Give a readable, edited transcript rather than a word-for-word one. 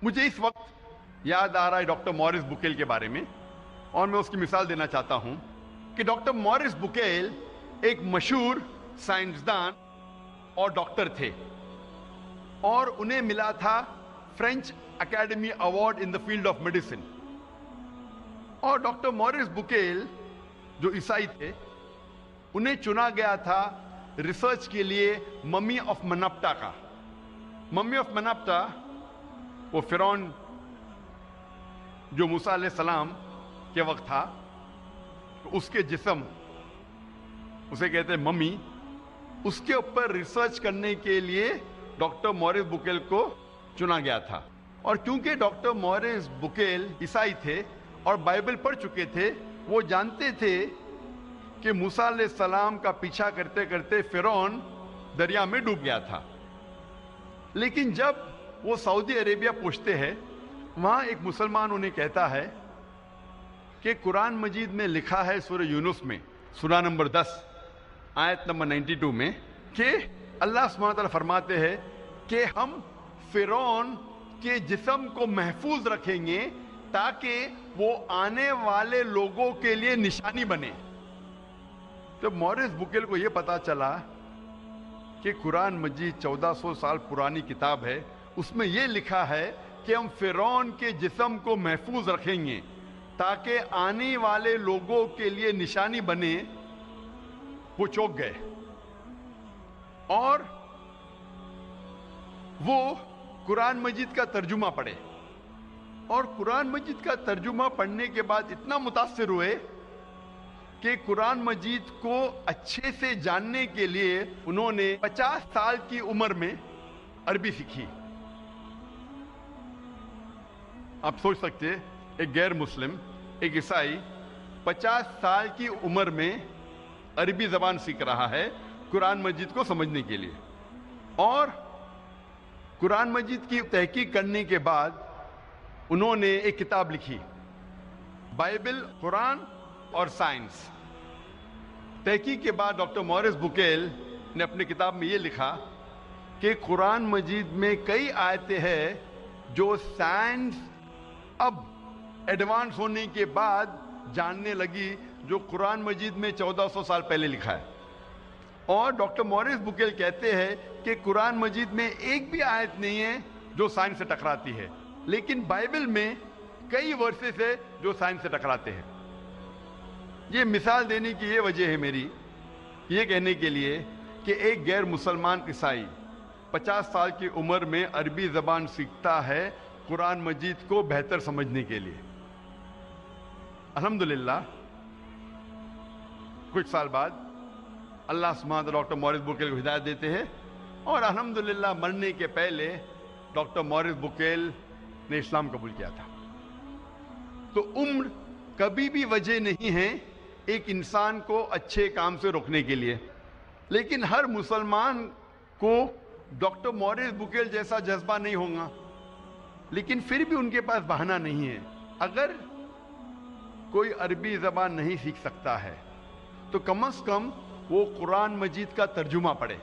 مجھے اس وقت یاد آ رہا ہے ڈاکٹر مورس بکیل کے بارے میں، اور میں اس کی مثال دینا چاہتا ہوں کہ ڈاکٹر مورس بکیل ایک مشہور سائنسدان اور ڈاکٹر تھے، اور انہیں ملا تھا French academy award in the field of medicine. اور ڈاکٹر مورس بکیل جو عیسائی تھے، انہیں چنا گیا تھا ریسرچ کے لیے ممی آف منپٹا کا۔ ممی آف منپٹا وہ فرعون جو موسیٰ علیہ السلام کے وقت تھا، اس کے جسم، اسے کہتے ہیں ممی، اس کے اوپر ریسرچ کرنے کے لیے ڈاکٹر مورس بکیل کو چنا گیا تھا۔ اور کیونکہ ڈاکٹر مورس بکیل عیسائی تھے اور بائبل پڑھ چکے تھے، وہ جانتے تھے کہ موسیٰ علیہ السلام کا پیچھا کرتے کرتے فرعون دریا میں ڈوب گیا تھا۔ لیکن جب وہ سعودی عربیہ پہنچتے ہیں، وہاں ایک مسلمان انہیں کہتا ہے کہ قرآن مجید میں لکھا ہے سورہ یونس میں سورہ نمبر 10 آیت نمبر 92 میں کہ اللہ سبحانہ وتعالیٰ فرماتے ہیں کہ ہم فرعون کے جسم کو محفوظ رکھیں گے تاکہ وہ آنے والے لوگوں کے لیے نشانی بنے۔ تو مورس بکیل کو یہ پتا چلا کہ قرآن مجید 1400 سال پرانی کتاب ہے، اس میں یہ لکھا ہے کہ ہم فرعون کے جسم کو محفوظ رکھیں گے تاکہ آنے والے لوگوں کے لیے نشانی بنے۔ وہ چونک گئے اور وہ قرآن مجید کا ترجمہ پڑھے، اور قرآن مجید کا ترجمہ پڑھنے کے بعد اتنا متاثر ہوئے کہ قرآن مجید کو اچھے سے جاننے کے لیے انہوں نے 50 سال کی عمر میں عربی سیکھی۔ آپ سوچ سکتے ہیں ایک غیر مسلم، ایک عیسائی 50 سال کی عمر میں عربی زبان سیکھ رہا ہے قرآن مجید کو سمجھنے کے لیے۔ اور قرآن مجید کی تحقیق کرنے کے بعد انہوں نے ایک کتاب لکھی، بائبل، قرآن اور سائنس۔ تحقیق کے بعد ڈاکٹر مورس بکیل نے اپنی کتاب میں یہ لکھا کہ قرآن مجید میں کئی آیتیں ہیں جو سائنس اب ایڈوانس ہونے کے بعد جاننے لگی، جو قرآن مجید میں 1400 سال پہلے لکھا ہے۔ اور ڈاکٹر مورس بکیل کہتے ہیں کہ قرآن مجید میں ایک بھی آیت نہیں ہے جو سائنس سے ٹکراتی ہے، لیکن بائبل میں کئی ورسز ہے جو سائنس سے ٹکراتے ہیں۔ یہ مثال دینے کی یہ وجہ ہے میری، یہ کہنے کے لیے کہ ایک غیر مسلمان عیسائی 50 سال کی عمر میں عربی زبان سیکھتا ہے قرآن مجید کو بہتر سمجھنے کے لیے۔ الحمدللہ کچھ سال بعد اللہ سبحانہ ڈاکٹر مورس بکیل کو ہدایت دیتے ہیں، اور الحمدللہ مرنے کے پہلے ڈاکٹر مورس بکیل نے اسلام قبول کیا تھا۔ تو عمر کبھی بھی وجہ نہیں ہے ایک انسان کو اچھے کام سے روکنے کے لیے، لیکن ہر مسلمان کو ڈاکٹر مورس بکیل جیسا جذبہ نہیں ہوگا، لیکن پھر بھی ان کے پاس بہانہ نہیں ہے۔ اگر کوئی عربی زبان نہیں سیکھ سکتا ہے تو کم از کم وہ قرآن مجید کا ترجمہ پڑھے۔